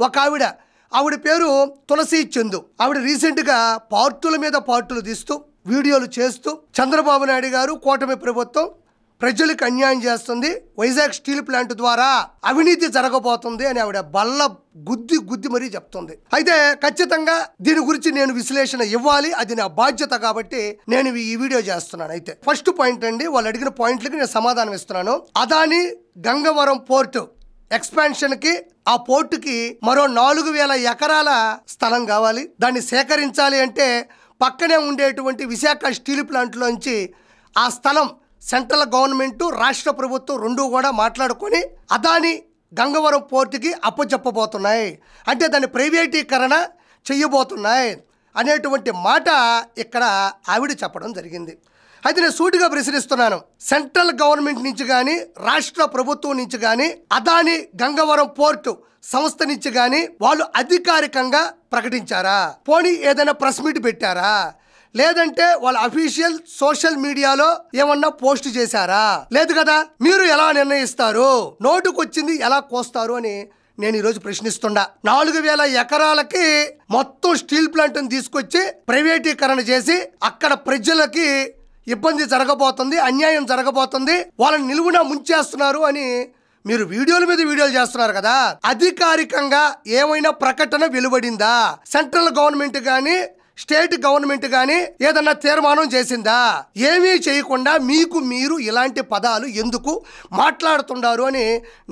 ఒక ఆవిడ పేరు తులసి చందు. ఆవిడ రీసెంట్గా పార్టుల మీద పార్టులు తీస్తూ వీడియోలు చేస్తూ చంద్రబాబు నాయుడు గారు కూటమి ప్రభుత్వం ప్రజలకు అన్యాయం చేస్తుంది, వైజాగ్ స్టీల్ ప్లాంట్ ద్వారా అవినీతి జరగబోతుంది అని ఆవిడ బల్ల గుద్ది మరీ చెప్తుంది. అయితే ఖచ్చితంగా దీని గురించి నేను విశ్లేషణ ఇవ్వాలి, అది నా బాధ్యత కాబట్టి నేను ఈ వీడియో చేస్తున్నాను. అయితే ఫస్ట్ పాయింట్ అండి, వాళ్ళు అడిగిన పాయింట్లకి నేను సమాధానం ఇస్తున్నాను. అదాని గంగవరం పోర్టు ఎక్స్పాన్షన్కి, ఆ పోర్టుకి మరో 4000 ఎకరాల స్థలం కావాలి. దాన్ని సేకరించాలి అంటే పక్కనే ఉండేటువంటి విశాఖ స్టీల్ ప్లాంట్లోంచి ఆ స్థలం సెంట్రల్ గవర్నమెంట్ రాష్ట్ర ప్రభుత్వం రెండు కూడా మాట్లాడుకొని అదాని గంగవరం పోర్టుకి అప్పచెప్పబోతున్నాయి, అంటే దాన్ని ప్రైవేటీకరణ చెయ్యబోతున్నాయి అనేటువంటి మాట ఇక్కడ ఆవిడ చెప్పడం జరిగింది. అయితే నేను సూటిగా ప్రశ్నిస్తున్నాను, సెంట్రల్ గవర్నమెంట్ నుంచి కానీ రాష్ట్ర ప్రభుత్వం నుంచి కానీ అదాని గంగవరం పోర్టు సంస్థ నుంచి కానీ వాళ్ళు అధికారికంగా ప్రకటించారా? పోనీ ఏదైనా ప్రెస్ మీట్ పెట్టారా? లేదంటే వాళ్ళ అఫీషియల్ సోషల్ మీడియాలో ఏమన్నా పోస్ట్ చేశారా? లేదు కదా. మీరు ఎలా నిర్ణయిస్తారు, నోటుకొచ్చింది ఎలా కోస్తారు అని నేను ఈరోజు ప్రశ్నిస్తున్నా. 4000 ఎకరాలకి మొత్తం స్టీల్ ప్లాంట్ని తీసుకొచ్చి ప్రైవేటీకరణ చేసి అక్కడ ప్రజలకి ఇబ్బంది జరగబోతుంది, అన్యాయం జరగబోతుంది, వాళ్ళని నిలువున ముంచేస్తున్నారు అని మీరు వీడియోల మీద వీడియోలు చేస్తున్నారు కదా. అధికారికంగా ఏమైనా ప్రకటన వెలువడిందా? సెంట్రల్ గవర్నమెంట్ కానీ స్టేట్ గవర్నమెంట్ కానీ ఏదన్నా తీర్మానం చేసిందా? ఏమీ చేయకుండా మీకు మీరు ఇలాంటి పదాలు ఎందుకు మాట్లాడుతున్నారు అని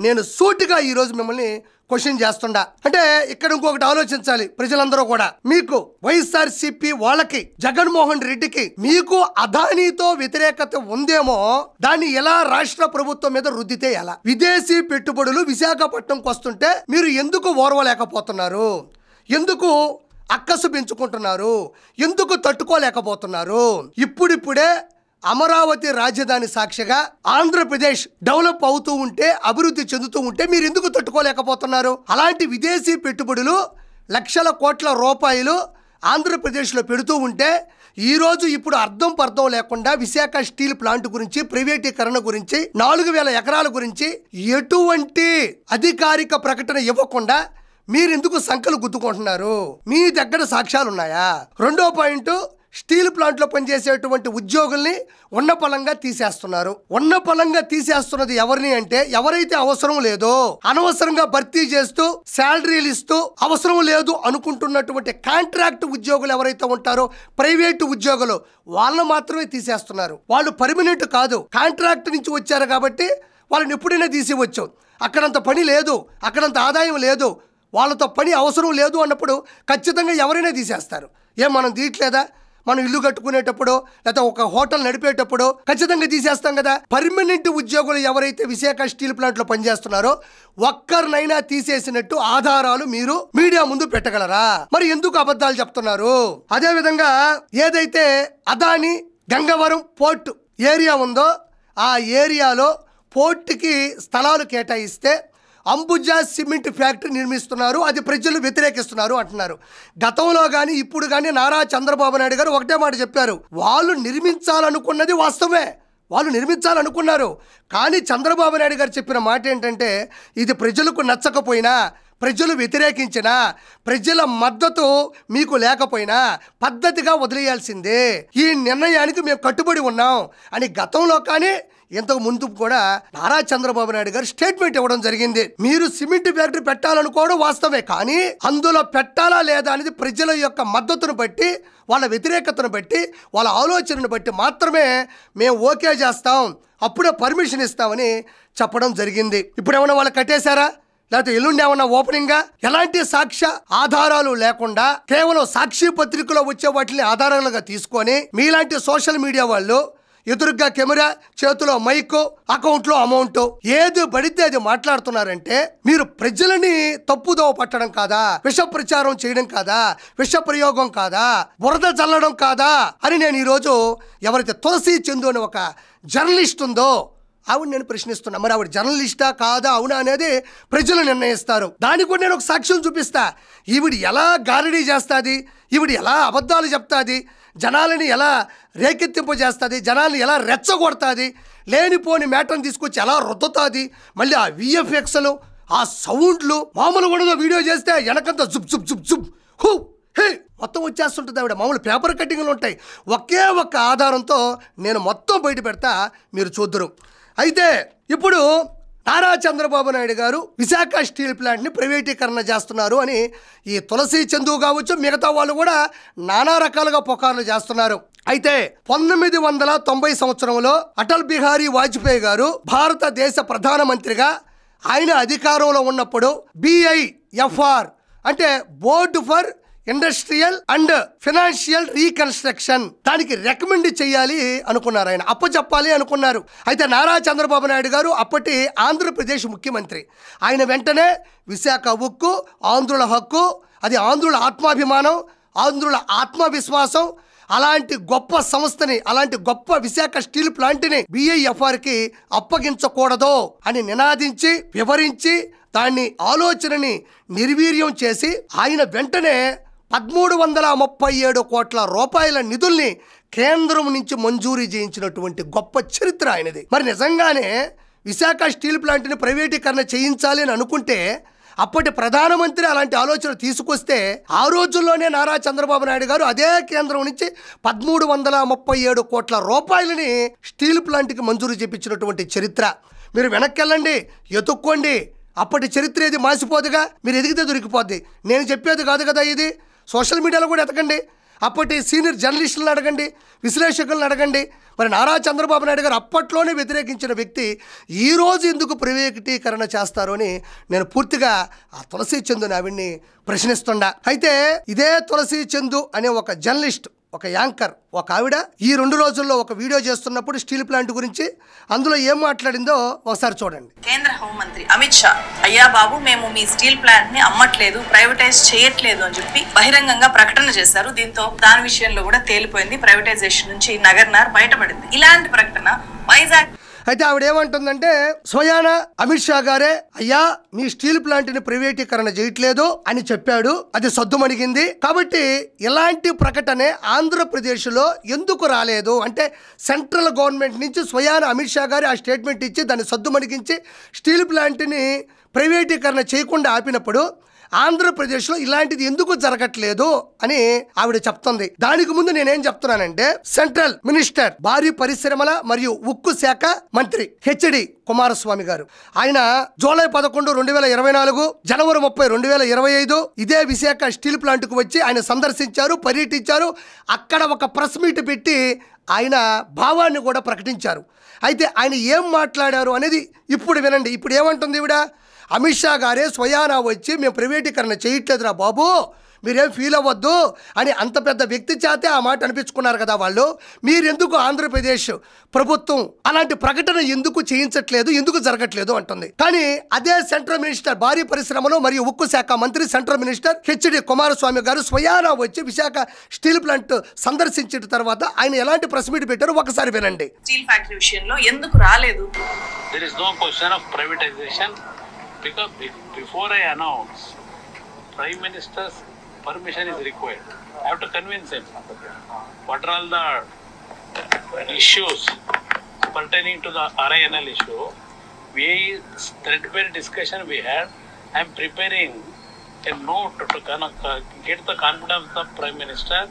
నేను సూటిగా ఈరోజు మిమ్మల్ని క్వశ్చన్ చేస్తుండా. అంటే ఇక్కడ ఇంకొకటి ఆలోచించాలి ప్రజలందరూ కూడా. మీకు వైఎస్ఆర్సీపీ వాళ్ళకి, జగన్మోహన్ రెడ్డికి మీకు అదానీతో వ్యతిరేకత ఉందేమో, దాన్ని ఎలా రాష్ట్ర ప్రభుత్వం మీద రుద్దితే ఎలా? విదేశీ పెట్టుబడులు విశాఖపట్నంకి వస్తుంటే మీరు ఎందుకు ఓర్వలేకపోతున్నారు? ఎందుకు అక్కసు పెంచుకుంటున్నారు? ఎందుకు తట్టుకోలేకపోతున్నారు? ఇప్పుడిప్పుడే అమరావతి రాజధాని సాక్షిగా ఆంధ్రప్రదేశ్ డెవలప్ అవుతూ ఉంటే, అభివృద్ధి చెందుతూ ఉంటే మీరు ఎందుకు తట్టుకోలేకపోతున్నారు? అలాంటి విదేశీ పెట్టుబడులు లక్షల కోట్ల రూపాయలు ఆంధ్రప్రదేశ్లో పెడుతూ ఉంటే ఈరోజు ఇప్పుడు అర్థం పర్థం లేకుండా విశాఖ స్టీల్ ప్లాంట్ గురించి, ప్రైవేటీకరణ గురించి, 4000 ఎకరాల గురించి ఎటువంటి అధికారిక ప్రకటన ఇవ్వకుండా మీరెందుకు సంకలు గుద్దుకుంటున్నారు? మీ దగ్గర సాక్ష్యాలు ఉన్నాయా? రెండో పాయింట్, స్టీల్ ప్లాంట్లో పనిచేసేటువంటి ఉద్యోగుల్ని ఉన్నపలంగా తీసేస్తున్నారు. ఉన్నపలంగా తీసేస్తున్నది ఎవరిని అంటే, ఎవరైతే అవసరం లేదో అనవసరంగా భర్తీ చేస్తూ శాలరీలు ఇస్తూ అవసరం లేదు అనుకుంటున్నటువంటి కాంట్రాక్ట్ ఉద్యోగులు ఎవరైతే ఉంటారో, ప్రైవేటు ఉద్యోగులు, వాళ్ళని మాత్రమే తీసేస్తున్నారు. వాళ్ళు పర్మనెంట్ కాదు, కాంట్రాక్ట్ నుంచి వచ్చారు కాబట్టి వాళ్ళని ఎప్పుడైనా తీసివచ్చు. అక్కడంత పని లేదు, అక్కడంత ఆదాయం లేదు, వాళ్ళతో పని అవసరం లేదు అన్నప్పుడు ఖచ్చితంగా ఎవరైనా తీసేస్తారు. మనం తీయట్లేదా? మనం ఇల్లు కట్టుకునేటప్పుడు లేదా ఒక హోటల్ నడిపేటప్పుడు ఖచ్చితంగా తీసేస్తాం కదా. పర్మనెంట్ ఉద్యోగులు ఎవరైతే విశాఖ స్టీల్ ప్లాంట్లో పనిచేస్తున్నారో ఒక్కరినైనా తీసేసినట్టు ఆధారాలు మీరు మీడియా ముందు పెట్టగలరా? మరి ఎందుకు అబద్ధాలు చెప్తున్నారు? అదేవిధంగా ఏదైతే అదాని గంగవరం పోర్టు ఏరియా ఉందో ఆ ఏరియాలో పోర్టుకి స్థలాలు కేటాయిస్తే అంబుజా సిమెంట్ ఫ్యాక్టరీ నిర్మిస్తున్నారు, అది ప్రజలు వ్యతిరేకిస్తున్నారు అంటున్నారు. గతంలో కానీ ఇప్పుడు కానీ నారా చంద్రబాబు నాయుడు గారు ఒకటే మాట చెప్పారు, వాళ్ళు నిర్మించాలనుకున్నది వాస్తవమే, వాళ్ళు నిర్మించాలనుకున్నారు. కానీ చంద్రబాబు నాయుడు గారు చెప్పిన మాట ఏంటంటే, ఇది ప్రజలకు నచ్చకపోయినా, ప్రజలు వ్యతిరేకించినా, ప్రజల మద్దతు మీకు లేకపోయినా పద్ధతిగా వదిలేయాల్సిందే, ఈ నిర్ణయానికి మేము కట్టుబడి ఉన్నాం అని గతంలో కానీ ఇంతకు ముందు కూడా నారా చంద్రబాబు నాయుడు గారు స్టేట్మెంట్ ఇవ్వడం జరిగింది. మీరు సిమెంట్ ఫ్యాక్టరీ పెట్టాలనుకోవడం వాస్తవే, కానీ అందులో పెట్టాలా లేదా అనేది ప్రజల యొక్క మద్దతును బట్టి, వాళ్ళ వ్యతిరేకతను బట్టి, వాళ్ళ ఆలోచనను బట్టి మాత్రమే మేము ఓకే చేస్తాం, అప్పుడే పర్మిషన్ ఇస్తామని చెప్పడం జరిగింది. ఇప్పుడు ఏమైనా వాళ్ళు కట్టేశారా? లేకపోతే ఎల్లుండి ఏమన్నా ఓపెనింగ్? ఎలాంటి సాక్ష్య ఆధారాలు లేకుండా కేవలం సాక్షి పత్రికలో వచ్చే వాటిని ఆధారాలుగా తీసుకొని మీలాంటి సోషల్ మీడియా వాళ్ళు ఎదురుగా కెమెరా, చేతిలో మైక్, అకౌంట్లో అమౌంట్, ఏది పడితే అది మాట్లాడుతున్నారంటే మీరు ప్రజలని తప్పుదోవ పట్టడం కాదా? విష ప్రచారం చేయడం కాదా? విష ప్రయోగం కాదా? బురద చల్లడం కాదా అని నేను ఈరోజు ఎవరైతే తులసి చందు అని ఒక జర్నలిస్ట్ ఉందో ఆవిడ నేను ప్రశ్నిస్తున్నా. మరి ఆవిడ జర్నలిస్టా కాదా అవునా అనేది ప్రజలు నిర్ణయిస్తారు. దానికి కూడా నేను ఒక సాక్ష్యం చూపిస్తా. ఈవిడ ఎలా గారడీ చేస్తుంది, ఈవిడ ఎలా అబద్ధాలు చెప్తుంది, జనాలని ఎలా రేకెత్తింపజేస్తుంది, జనాలను ఎలా రెచ్చగొడుతుంది, లేనిపోని మేటను తీసుకొచ్చి ఎలా రుద్దుతుంది, మళ్ళీ ఆ విఎఫ్ఎక్స్లు ఆ సౌండ్లు మామూలు కూడా వీడియో చేస్తే వెనకంతా జుబ్ జుబ్ జుబ్ జుబ్ హూ హే మొత్తం వచ్చేస్తుంటుంది ఆవిడ. మామూలు పేపర్ కట్టింగ్లు ఉంటాయి. ఒకే ఒక్క ఆధారంతో నేను మొత్తం బయట పెడతా, మీరు చూద్దరు. అయితే ఇప్పుడు నారా చంద్రబాబు నాయుడు గారు విశాఖ స్టీల్ ప్లాంట్ని ప్రైవేటీకరణ చేస్తున్నారు అని ఈ తులసి చందు కావచ్చు, మిగతా వాళ్ళు కూడా నానా రకాలుగా పుకార్లు చేస్తున్నారు. అయితే 1990 సంవత్సరంలో అటల్ బిహారీ వాజ్పేయి గారు భారతదేశ ప్రధానమంత్రిగా ఆయన అధికారంలో ఉన్నప్పుడు BIFR అంటే board for industrial and financial reconstruction దానికి రికమెండ్ చేయాలి అనుకున్నారు, ఆయన అప్పచెప్పాలి అనుకున్నారు. అయితే నారా చంద్రబాబు నాయుడు గారు అప్పటి ఆంధ్రప్రదేశ్ ముఖ్యమంత్రి, ఆయన వెంటనే విశాఖ ఉక్కు ఆంధ్రుల హక్కు, అది ఆంధ్రుల ఆత్మాభిమానం, ఆంధ్రుల ఆత్మవిశ్వాసం, అలాంటి గొప్ప సంస్థని, అలాంటి గొప్ప విశాఖ స్టీల్ ప్లాంట్ని BIFRకి అప్పగించకూడదు అని నినాదించి వివరించి దాన్ని ఆలోచనని నిర్వీర్యం చేసి ఆయన వెంటనే 1337 కోట్ల రూపాయల నిధుల్ని కేంద్రం నుంచి మంజూరీ చేయించినటువంటి గొప్ప చరిత్ర ఆయనది. మరి నిజంగానే విశాఖ స్టీల్ ప్లాంట్ని ప్రైవేటీకరణ చేయించాలి అని అనుకుంటే అప్పటి ప్రధానమంత్రి అలాంటి ఆలోచన తీసుకొస్తే ఆ రోజుల్లోనే నారా చంద్రబాబు నాయుడు గారు అదే కేంద్రం నుంచి 1337 కోట్ల రూపాయలని స్టీల్ ప్లాంట్కి మంజూరు చేయించినటువంటి చరిత్ర. మీరు వెనక్కి వెళ్ళండి, ఎతుక్కోండి, అప్పటి చరిత్ర ఏది మాసిపోదుగా, మీరు ఎదిగితే దొరికిపోద్ది. నేను చెప్పేది కాదు కదా ఇది. సోషల్ మీడియాలో కూడా ఎతకండి, అప్పటి సీనియర్ జర్నలిస్టులను అడగండి, విశ్లేషకులను అడగండి. మరి నారా చంద్రబాబు నాయుడు గారు అప్పట్లోనే వ్యతిరేకించిన వ్యక్తి ఈరోజు ఎందుకు ప్రైవేటీకరణ చేస్తారు అని నేను పూర్తిగా ఆ తులసి చందుని ఆవిడ్ని ప్రశ్నిస్తుండా. అయితే ఇదే తులసి చందు అనే ఒక జర్నలిస్ట్, ఒక యాంకర్, ఒక ఆవిడ ఈ 2 రోజుల్లో ఒక వీడియో చేస్తున్నప్పుడు స్టీల్ ప్లాంట్ గురించి అందులో ఏం మాట్లాడిందో ఒకసారి చూడండి. కేంద్ర హోంమంత్రి అమిత్ షా, అయ్యా బాబు మేము మీ స్టీల్ ప్లాంట్ ని అమ్మట్లేదు, ప్రైవేటైజ్ చేయట్లేదు అని చెప్పి బహిరంగంగా ప్రకటన చేశారు. దీంతో దాని విషయంలో కూడా తేలిపోయింది, ప్రైవేటైజేషన్ నుంచి నగర్నార్ బయటపడింది. ఇలాంటి ప్రకటన వైజాగ్. అయితే ఆవిడ ఏమంటుందంటే స్వయాన అమిత్ షా గారే అయ్యా మీ స్టీల్ ప్లాంట్ని ప్రైవేటీకరణ చేయట్లేదు అని చెప్పాడు, అది సద్దుమణిగింది. కాబట్టి ఇలాంటి ప్రకటనే ఆంధ్రప్రదేశ్లో ఎందుకు రాలేదు అంటే సెంట్రల్ గవర్నమెంట్ నుంచి స్వయాన అమిత్ షా గారు ఆ స్టేట్మెంట్ ఇచ్చి దాన్ని సద్దుమణిగించి స్టీల్ ప్లాంట్ని ప్రైవేటీకరణ చేయకుండా ఆపినప్పుడు ఆంధ్రప్రదేశ్లో ఇలాంటిది ఎందుకు జరగట్లేదు అని ఆవిడ చెప్తుంది. దానికి ముందు నేనేం చెప్తున్నానంటే సెంట్రల్ మినిస్టర్ భారీ పరిశ్రమల మరియు ఉక్కు శాఖ మంత్రి హెచ్డి కుమారస్వామి గారు ఆయన జూలై 11, 2024, జనవరి 30, 2025 ఇదే విశాఖ స్టీల్ ప్లాంట్కు వచ్చి ఆయన సందర్శించారు, పర్యటించారు. అక్కడ ఒక ప్రెస్ మీట్ పెట్టి ఆయన భావాన్ని కూడా ప్రకటించారు. అయితే ఆయన ఏం మాట్లాడారు అనేది ఇప్పుడు వినండి. ఇప్పుడు ఏమంటుంది ఈవిడ, అమిత్ షా గారే స్వయానా వచ్చి మేము ప్రైవేటీకరణ చేయట్లేదురా బాబు, మీరేం ఫీల్ అవ్వద్దు అని అంత పెద్ద వ్యక్తి చేతే ఆ మాట అనిపించుకున్నారు కదా వాళ్ళు. మీరెందుకు ఆంధ్రప్రదేశ్ ప్రభుత్వం అలాంటి ప్రకటన ఎందుకు చేయించట్లేదు, ఎందుకు జరగట్లేదు అంటుంది. కానీ అదే సెంట్రల్ మినిస్టర్ భారీ పరిశ్రమలు మరియు ఉక్కు శాఖ మంత్రి సెంట్రల్ మినిస్టర్ హెచ్డి కుమారస్వామి గారు స్వయానా వచ్చి విశాఖ స్టీల్ ప్లాంట్ సందర్శించిన తర్వాత ఆయన ఎలాంటి ప్రెస్ మీట్ పెట్టారో ఒకసారి వినండి. స్టీల్ ఫ్యాక్టరీ విషయంలో ఎందుకు రాలేదు? There is no question of privatization because before I announce, Prime Minister's permission is required. I have to convince him what are all the issues pertaining to the RINL issue. We threadbare discussion we had. I am preparing a note to get the confidence of the Prime Minister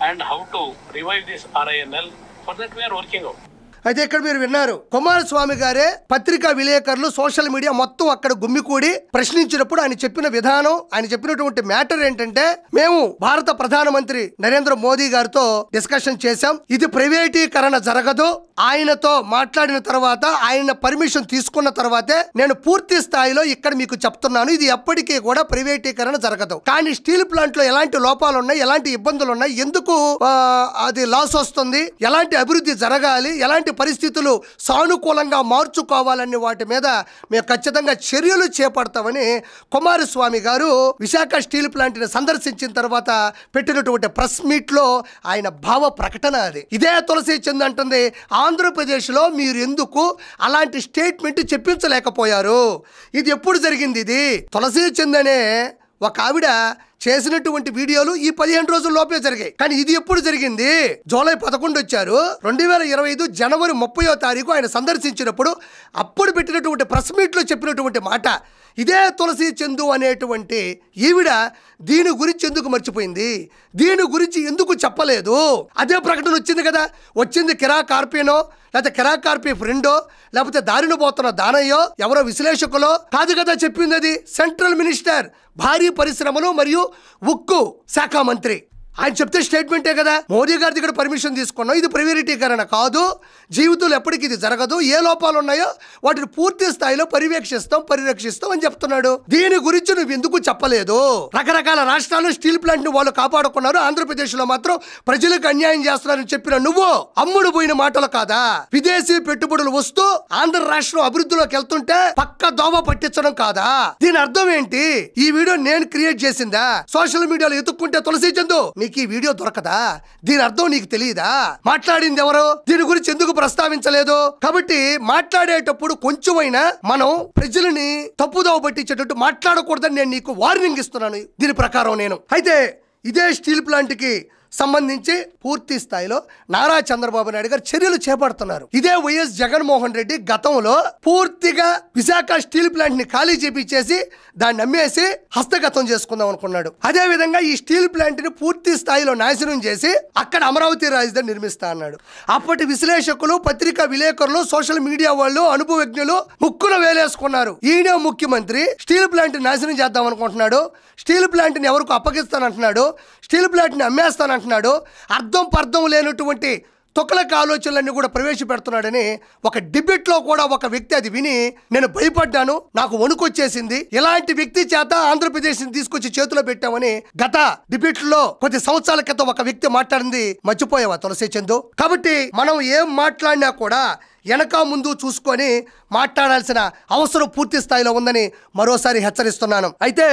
and how to revive this RINL. For that we are working out. అయితే ఇక్కడ మీరు విన్నారు, కుమారస్వామి గారే పత్రికా విలేకరులు social media మొత్తం అక్కడ గుమ్మికూడి ప్రశ్నించినప్పుడు ఆయన చెప్పిన విధానం, ఆయన చెప్పినటువంటి మ్యాటర్ ఏంటంటే మేము భారత ప్రధానమంత్రి నరేంద్ర మోదీ గారితో డిస్కషన్ చేశాం, ఇది ప్రైవేటీకరణ జరగదు, ఆయనతో మాట్లాడిన తర్వాత ఆయన పర్మిషన్ తీసుకున్న తర్వాతే నేను పూర్తి స్థాయిలో ఇక్కడ మీకు చెప్తున్నాను, ఇది ఎప్పటికీ కూడా ప్రైవేటీకరణ జరగదు. కానీ స్టీల్ ప్లాంట్ లో ఎలాంటి లోపాలు ఉన్నాయి, ఎలాంటి ఇబ్బందులు ఉన్నాయి, ఎందుకు అది లాస్ వస్తుంది, ఎలాంటి అభివృద్ధి జరగాలి, ఎలాంటి పరిస్థితులు సానుకూలంగా మార్చుకోవాలనే వాటి మీద మేము ఖచ్చితంగా చర్యలు చేపడతామని కుమారస్వామి గారు విశాఖ స్టీల్ ప్లాంట్ని సందర్శించిన తర్వాత పెట్టినటువంటి ప్రెస్ మీట్లో ఆయన భావ ప్రకటన అది. ఇదే తులసి చంద్ అంటుంది, ఆంధ్రప్రదేశ్లో మీరు ఎందుకు అలాంటి స్టేట్మెంట్ చెప్పించలేకపోయారు, ఇది ఎప్పుడు జరిగింది? ఇది తులసి చంద్ అనే ఒక ఆవిడ చేసినటువంటి వీడియోలు ఈ 15 రోజుల లోపే జరిగాయి. కానీ ఇది ఎప్పుడు జరిగింది? జూలై 11 వచ్చారు, 2025 జనవరి 30వ తారీఖు ఆయన సందర్శించినప్పుడు అప్పుడు పెట్టినటువంటి ప్రెస్ మీట్లో చెప్పినటువంటి మాట ఇదే తులసి చందు అనేటువంటి ఈవిడ దీని గురించి ఎందుకు మర్చిపోయింది, దీని గురించి ఎందుకు చెప్పలేదు? అదే ప్రకటన వచ్చింది కదా, వచ్చింది కిరా కార్పీనో లేకపోతే కిరా కార్పీ ఫ్రెండో లేకపోతే దారిన పోతున్న దానయ్యో ఎవరో విశ్లేషకులో కాదు కదా చెప్పింది. అది సెంట్రల్ మినిస్టర్, భారీ పరిశ్రమలు మరియు ఉక్కు శాఖ మంత్రి. ఆయన చెప్తే స్టేట్మెంటే కదా. మోదీ గారి దగ్గర పర్మిషన్ తీసుకున్నాం, ఇది ప్రైవేటీకరణ కాదు, జీవితంలో ఎప్పటికీ ఇది జరగదు, ఏ లోపాలు ఉన్నాయో వాటిని పూర్తి స్థాయిలో పరిరక్షిస్తాం అని చెప్తున్నాడు. దీని గురించి నువ్వు ఎందుకు చెప్పలేదు? రకరకాల రాష్ట్రాల్లో స్టీల్ ప్లాంట్ ని వాళ్ళు కాపాడుకున్నారు, ఆంధ్రప్రదేశ్ లో మాత్రం ప్రజలకు అన్యాయం చేస్తున్నారని చెప్పిన నువ్వు అమ్ముడు పోయిన మాటలు కాదా? విదేశీ పెట్టుబడులు వస్తూ ఆంధ్ర రాష్ట్రం అభివృద్ధిలోకి వెళ్తుంటే పక్క దోవ పట్టించడం కాదా? దీని అర్థం ఏంటి? ఈ వీడియో నేను క్రియేట్ చేసిందా? సోషల్ మీడియాలో ఎత్తుక్కుంటే తులసి చందు నీకు ఈ వీడియో దొరకదా? దీని అర్థం నీకు తెలియదా? మాట్లాడింది ఎవరు? దీని గురించి ఎందుకు ప్రస్తావించలేదు? కాబట్టి మాట్లాడేటప్పుడు కొంచెమైనా మనం ప్రజలని తప్పుదోవ పట్టించేటట్టు మాట్లాడకూడదని నేను నీకు వార్నింగ్ ఇస్తున్నాను. దీని ప్రకారం నేను అయితే ఇదే స్టీల్ ప్లాంట్ కి సంబంధించి పూర్తి స్థాయిలో నారా చంద్రబాబు నాయుడు గారు చర్యలు చేపడుతున్నారు. ఇదే వైఎస్ జగన్మోహన్ రెడ్డి గతంలో పూర్తిగా విశాఖ స్టీల్ ప్లాంట్ ని ఖాళీ చేపించేసి దాన్ని అమ్మేసి హస్తగతం చేసుకుందాం అనుకున్నాడు. అదే విధంగా ఈ స్టీల్ ప్లాంట్ ని పూర్తి స్థాయిలో నాశనం చేసి అక్కడ అమరావతి రాజధాని నిర్మిస్తా అన్నాడు. అప్పటి విశ్లేషకులు, పత్రికా విలేకరులు, సోషల్ మీడియా వాళ్ళు, అనుభవజ్ఞులు ముక్కున వేలేసుకున్నారు. ఈయన ముఖ్యమంత్రి స్టీల్ ప్లాంట్ ని నాశనం చేద్దాం అనుకుంటున్నాడు, స్టీల్ ప్లాంట్ ని ఎవరికి అప్పగిస్తానంటున్నాడు, స్టీల్ ప్లాంట్ ని అమ్మేస్తానంటున్నాడు. అర్థం పర్థం లేనటువంటి తొక్కలక ఆలోచనలన్నీ కూడా ప్రవేశపెడుతున్నాడని ఒక డిబేట్ లో కూడా ఒక వ్యక్తి అది విని నేను భయపడ్డాను, నాకు వణుకొచ్చేసింది. ఇలాంటి వ్యక్తి చేత ఆంధ్రప్రదేశ్ ని తీసుకొచ్చి చేతిలో పెట్టామని గత డిబేట్ లో కొద్ది సంవత్సరాల క్రితం ఒక వ్యక్తి మాట్లాడింది మర్చిపోయావా తులసి చందు? కాబట్టి మనం ఏం మాట్లాడినా కూడా వెనక ముందు చూసుకొని మాట్లాడాల్సిన అవసరం పూర్తి స్థాయిలో ఉందని మరోసారి హెచ్చరిస్తున్నాను. అయితే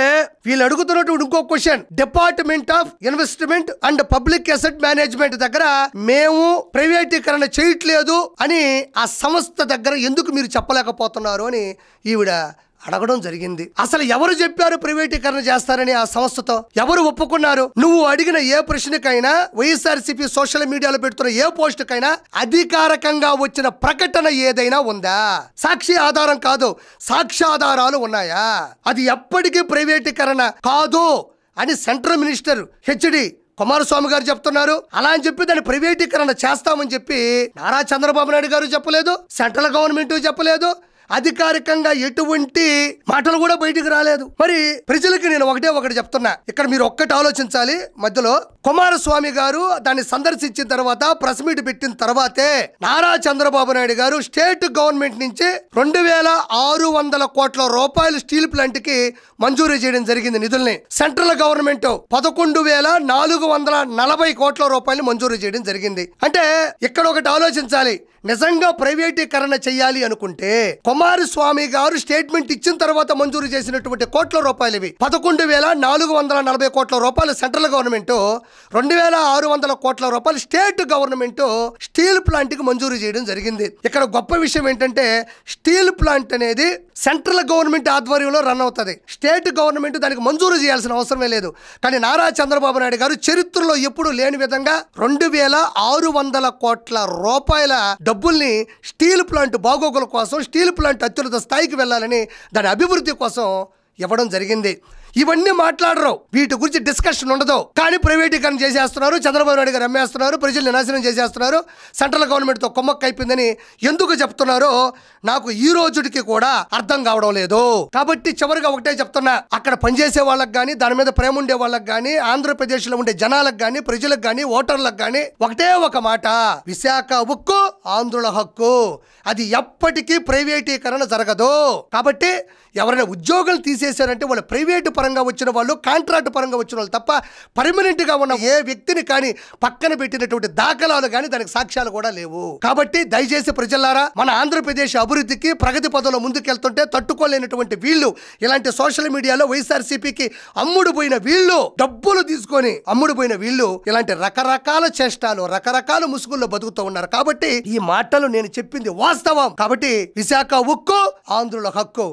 వీళ్ళు అడుగుతున్నటువంటి ఇంకో question, department of investment and public asset management దగ్గర మేము ప్రైవేటీకరణ చేయట్లేదు అని ఆ సంస్థ దగ్గర ఎందుకు మీరు చెప్పలేకపోతున్నారు అని ఈవిడ అడగడం జరిగింది. అసలు ఎవరు చెప్పారు ప్రైవేటీకరణ చేస్తారని? ఆ సంస్థతో ఎవరు ఒప్పుకున్నారు? నువ్వు అడిగిన ఏ ప్రశ్నకైనా, వైఎస్ఆర్సీపీ సోషల్ మీడియాలో పెడుతున్న ఏ పోస్ట్ కైనా అధికారికంగా వచ్చిన ప్రకటన ఏదైనా ఉందా? సాక్షి ఆధారం కాదు, సాక్ష్యాధారాలు ఉన్నాయా? అది ఎప్పటికీ ప్రైవేటీకరణ కాదు అని సెంట్రల్ మినిస్టర్ హెచ్డి కుమారస్వామి గారు చెప్తున్నారు. అలా అని చెప్పి దాన్ని ప్రైవేటీకరణ చేస్తామని చెప్పి నారా చంద్రబాబు నాయుడు గారు చెప్పలేదు, సెంట్రల్ గవర్నమెంట్ చెప్పలేదు, అధికారికంగా ఎటువంటి మాటలు కూడా బయటికి రాలేదు. మరి ప్రజలకి నేను ఒకటి చెప్తున్నా, ఇక్కడ మీరు ఒక్కటి ఆలోచించాలి. మధ్యలో కుమారస్వామి గారు దాన్ని సందర్శించిన తర్వాత, ప్రెస్ మీట్ పెట్టిన తర్వాతే నారా చంద్రబాబు నాయుడు గారు స్టేట్ గవర్నమెంట్ నుంచి 2600 కోట్ల రూపాయలు స్టీల్ ప్లాంట్ కి మంజూరు చేయడం జరిగింది నిధుల్ని. సెంట్రల్ గవర్నమెంట్ 11,440 కోట్ల రూపాయలు మంజూరు చేయడం జరిగింది. అంటే ఇక్కడ ఒకటి ఆలోచించాలి, నిజంగా ప్రైవేటీకరణ చేయాలి అనుకుంటే కుమారస్వామి గారు స్టేట్మెంట్ ఇచ్చిన తర్వాత మంజూరు చేసినటువంటి కోట్ల రూపాయలు ఇవి. 11,440 కోట్ల రూపాయలు సెంట్రల్ గవర్నమెంట్, 2,600 కోట్ల రూపాయలు స్టేట్ గవర్నమెంట్ స్టీల్ ప్లాంట్ కి మంజూరు చేయడం జరిగింది. ఇక్కడ గొప్ప విషయం ఏంటంటే స్టీల్ ప్లాంట్ అనేది సెంట్రల్ గవర్నమెంట్ ఆధ్వర్యంలో రన్ అవుతుంది, స్టేట్ గవర్నమెంట్ దానికి మంజూరు చేయాల్సిన అవసరమే లేదు. కానీ నారా చంద్రబాబు నాయుడు గారు చరిత్రలో ఎప్పుడు లేని విధంగా 2,600 కోట్ల రూపాయల డబ్బుల్ని స్టీల్ ప్లాంట్ బాగోగుల కోసం, స్టీల్ ప్లాంట్ అత్యున్నత స్థాయికి వెళ్ళాలని, దాని అభివృద్ధి కోసం ఇవ్వడం జరిగింది. ఇవన్నీ మాట్లాడరు, వీటి గురించి డిస్కషన్ ఉండదు. కానీ ప్రైవేటీకరణ చేసేస్తున్నారు, చంద్రబాబు నాయుడు గారు అమ్మేస్తున్నారు, ప్రజల్ని నాశనం చేసేస్తున్నారు, సెంట్రల్ గవర్నమెంట్తో కొమ్మక్క అయిపోయిందని ఎందుకు చెప్తున్నారో నాకు ఈ రోజుకి కూడా అర్థం కావడం లేదు. కాబట్టి చివరిగా ఒకటే చెప్తున్నా, అక్కడ పనిచేసే వాళ్ళకి కానీ, దాని మీద ప్రేమ ఉండే వాళ్ళకి కానీ, ఆంధ్రప్రదేశ్ లో ఉండే జనాలకు కానీ, ప్రజలకు కానీ, ఓటర్లకు కానీ ఒకటే ఒక మాట, విశాఖ ఉక్కు ఆంధ్రుల హక్కు, అది ఎప్పటికీ ప్రైవేటీకరణ జరగదు. కాబట్టి ఎవరైనా ఉద్యోగాలు తీసేశారంటే వాళ్ళు ప్రైవేటు పరంగా వచ్చిన వాళ్ళు, కాంట్రాక్ట్ పరంగా వచ్చిన వాళ్ళు తప్ప పర్మనెంట్ గా ఉన్న ఏ వ్యక్తిని కానీ పక్కన పెట్టినటువంటి దాఖలాలు కానీ దానికి సాక్ష్యాలు కూడా లేవు. కాబట్టి దయచేసి ప్రజలారా, మన ఆంధ్రప్రదేశ్ అభివృద్ధికి, ప్రగతి పదంలో ముందుకెళ్తుంటే తట్టుకోలేనటువంటి వీళ్ళు, ఇలాంటి సోషల్ మీడియాలో వైఎస్ఆర్సీపీకి అమ్ముడుపోయిన వీళ్ళు, డబ్బులు తీసుకొని అమ్ముడుపోయిన వీళ్ళు ఇలాంటి రకరకాల చేష్టాలు, రకరకాల ముసుగుల్లో బతుకుతూ ఉన్నారు. కాబట్టి ఈ మాటలు నేను చెప్పింది వాస్తవం. కాబట్టి విశాఖ ఉక్కు ఆంధ్రుల హక్కు.